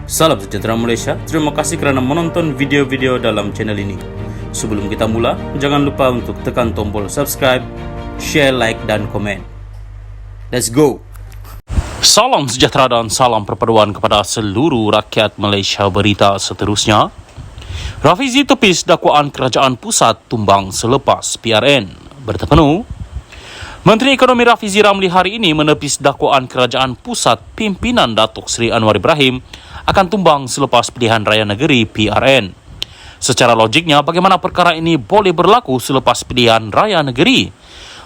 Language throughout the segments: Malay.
Salam sejahtera Malaysia, terima kasih kerana menonton video-video dalam channel ini. Sebelum kita mula, jangan lupa untuk tekan tombol subscribe, share, like dan komen. Let's go! Salam sejahtera dan salam perpaduan kepada seluruh rakyat Malaysia. Berita seterusnya, Rafizi tepis dakwaan kerajaan pusat tumbang selepas PRN. Berita penuh, Menteri Ekonomi Rafizi Ramli hari ini menepis dakwaan kerajaan pusat pimpinan Datuk Seri Anwar Ibrahim akan tumbang selepas pilihan raya negeri PRN. Secara logiknya, bagaimana perkara ini boleh berlaku selepas pilihan raya negeri?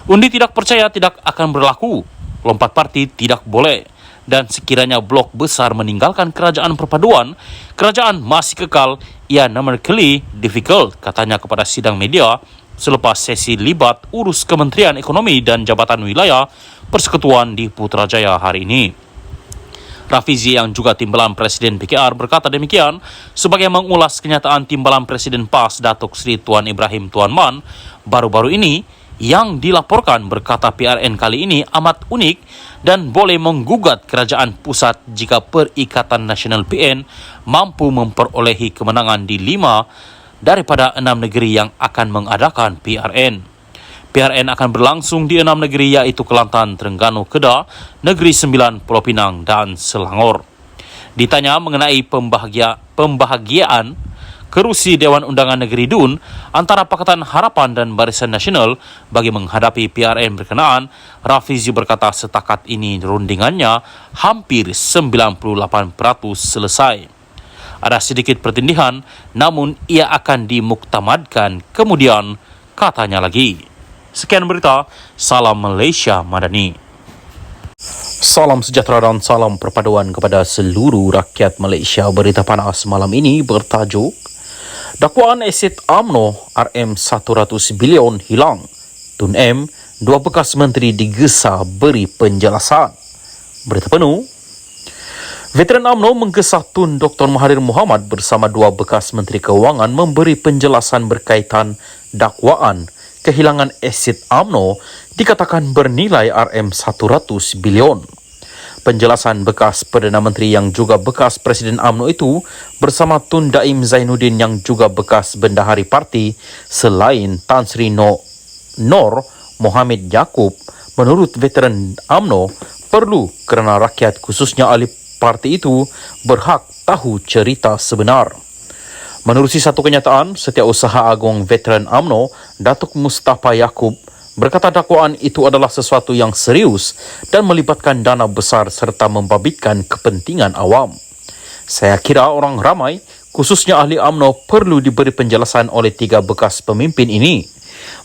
Undi tidak percaya tidak akan berlaku. Lompat parti tidak boleh. Dan sekiranya blok besar meninggalkan kerajaan perpaduan, kerajaan masih kekal, ia numerically difficult, katanya kepada sidang media selepas sesi libat urus Kementerian Ekonomi dan Jabatan Wilayah Persekutuan di Putrajaya hari ini. Rafizi yang juga timbalan Presiden PKR berkata demikian sebagai mengulas kenyataan timbalan Presiden PAS Datuk Seri Tuan Ibrahim Tuan Man baru-baru ini yang dilaporkan berkata PRN kali ini amat unik dan boleh menggugat kerajaan pusat jika Perikatan Nasional PN mampu memperolehi kemenangan di 5 daripada 6 negeri yang akan mengadakan PRN. PRN akan berlangsung di 6 negeri iaitu Kelantan, Terengganu, Kedah, Negeri Sembilan, Pulau Pinang dan Selangor. Ditanya mengenai pembahagiaan kerusi Dewan Undangan Negeri DUN antara Pakatan Harapan dan Barisan Nasional bagi menghadapi PRN berkenaan, Rafizi berkata setakat ini rundingannya hampir 98% selesai. Ada sedikit pertindihan, namun ia akan dimuktamadkan kemudian, katanya lagi. Sekian berita, salam Malaysia Madani. Salam sejahtera dan salam perpaduan kepada seluruh rakyat Malaysia. Berita panas malam ini bertajuk dakwaan aset UMNO RM100 bilion hilang. Tun M, 2 bekas menteri digesa beri penjelasan. Berita penuh, Veteran UMNO menggesa Tun Dr. Mahathir Mohamad bersama 2 bekas menteri keuangan memberi penjelasan berkaitan dakwaan kehilangan aset UMNO dikatakan bernilai RM100 bilion. Penjelasan bekas Perdana Menteri yang juga bekas Presiden UMNO itu bersama Tun Daim Zainuddin yang juga bekas Bendahari Parti selain Tan Sri Nor Mohamed Yaakob menurut veteran UMNO perlu kerana rakyat khususnya ahli parti itu berhak tahu cerita sebenar. Menerusi satu kenyataan, Setiausaha Agung Veteran UMNO, Datuk Mustafa Yaakob, berkata dakwaan itu adalah sesuatu yang serius dan melibatkan dana besar serta membabitkan kepentingan awam. Saya kira orang ramai, khususnya ahli UMNO, perlu diberi penjelasan oleh 3 bekas pemimpin ini.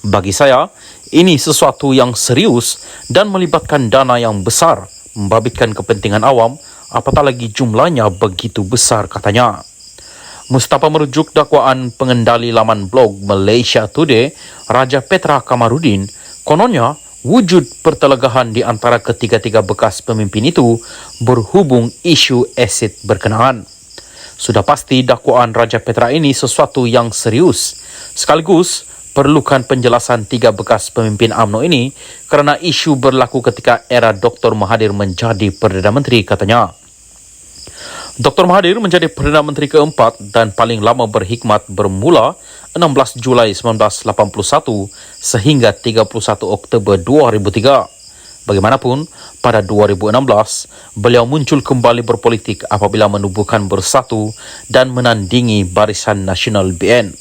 Bagi saya, ini sesuatu yang serius dan melibatkan dana yang besar, membabitkan kepentingan awam, apatah lagi jumlahnya begitu besar, katanya. Mustafa merujuk dakwaan pengendali laman blog Malaysia Today, Raja Petra Kamarudin, kononnya wujud pertelegahan di antara ketiga-tiga bekas pemimpin itu berhubung isu aset berkenaan. Sudah pasti dakwaan Raja Petra ini sesuatu yang serius. Sekaligus perlukan penjelasan 3 bekas pemimpin UMNO ini kerana isu berlaku ketika era Dr. Mahathir menjadi Perdana Menteri, katanya. Dr. Mahathir menjadi Perdana Menteri keempat dan paling lama berkhidmat bermula 16 Julai 1981 sehingga 31 Oktober 2003. Bagaimanapun, pada 2016, beliau muncul kembali berpolitik apabila menubuhkan Bersatu dan menandingi Barisan Nasional BN.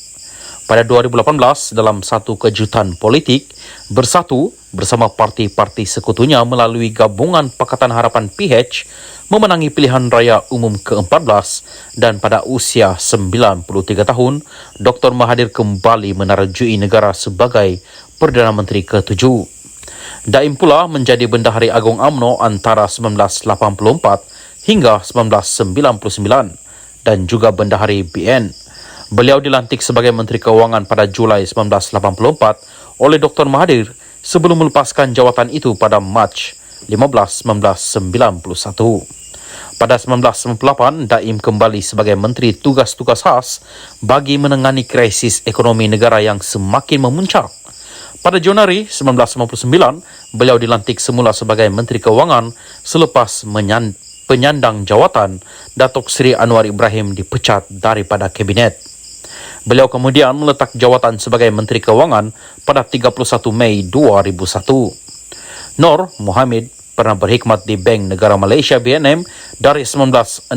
Pada 2018, dalam satu kejutan politik, Bersatu bersama parti-parti sekutunya melalui gabungan Pakatan Harapan PH memenangi pilihan raya umum ke-14 dan pada usia 93 tahun, Dr. Mahathir kembali menarjui negara sebagai Perdana Menteri ke-7. Daim pula menjadi Bendahari Agung UMNO antara 1984 hingga 1999 dan juga Bendahari BN. Beliau dilantik sebagai Menteri Keuangan pada Julai 1984 oleh Dr. Mahathir sebelum melepaskan jawatan itu pada Mac 15, 1991. Pada 1998, Daim kembali sebagai Menteri Tugas-Tugas Khas bagi menangani krisis ekonomi negara yang semakin memuncak. Pada Januari 1999, beliau dilantik semula sebagai Menteri Keuangan selepas penyandang jawatan Datuk Seri Anwar Ibrahim dipecat daripada kabinet. Beliau kemudian meletak jawatan sebagai Menteri Kewangan pada 31 Mei 2001. Nur Mohammed pernah berkhidmat di Bank Negara Malaysia BNM dari 1968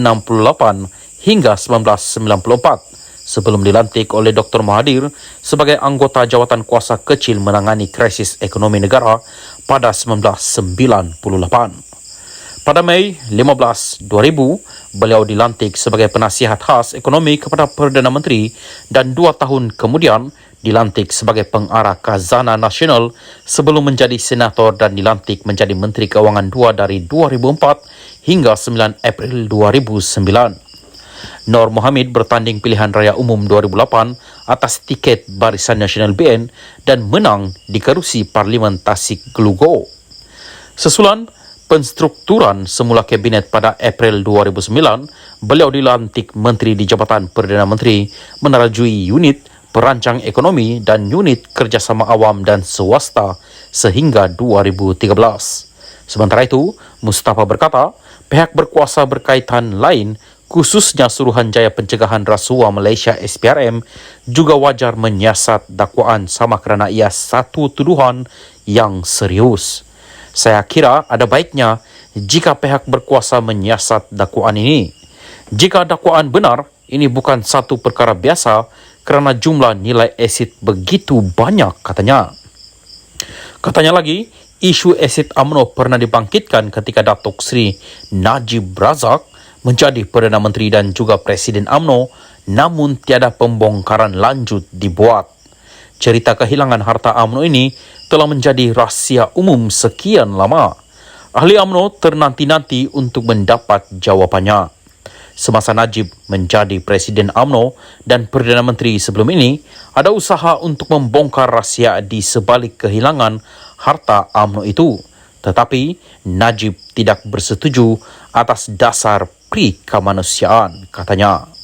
hingga 1994 sebelum dilantik oleh Dr. Mahathir sebagai anggota jawatan kuasa kecil menangani krisis ekonomi negara pada 1998. Pada Mei 15, 2000, beliau dilantik sebagai penasihat khas ekonomi kepada Perdana Menteri dan 2 tahun kemudian dilantik sebagai pengarah Khazanah Nasional sebelum menjadi senator dan dilantik menjadi Menteri Kewangan 2 dari 2004 hingga 9 April 2009. Nur Mohammed bertanding pilihan raya umum 2008 atas tiket Barisan Nasional BN dan menang di kerusi Parlimen Tasik Glugo. Sesulan penstrukturan semula kabinet pada April 2009, beliau dilantik Menteri di Jabatan Perdana Menteri menerajui unit perancang ekonomi dan unit kerjasama awam dan swasta sehingga 2013. Sementara itu, Mustafa berkata, pihak berkuasa berkaitan lain khususnya Suruhanjaya Pencegahan Rasuah Malaysia SPRM juga wajar menyiasat dakwaan sama kerana ia satu tuduhan yang serius. Saya kira ada baiknya jika pihak berkuasa menyiasat dakwaan ini. Jika dakwaan benar, ini bukan satu perkara biasa kerana jumlah nilai asid begitu banyak, katanya. Katanya lagi, isu asid UMNO pernah dibangkitkan ketika Datuk Seri Najib Razak menjadi Perdana Menteri dan juga Presiden UMNO, namun tiada pembongkaran lanjut dibuat. Cerita kehilangan harta UMNO ini telah menjadi rahsia umum sekian lama. Ahli UMNO ternanti-nanti untuk mendapat jawapannya. Semasa Najib menjadi Presiden UMNO dan Perdana Menteri sebelum ini, ada usaha untuk membongkar rahsia di sebalik kehilangan harta UMNO itu. Tetapi Najib tidak bersetuju atas dasar pri kemanusiaan, katanya.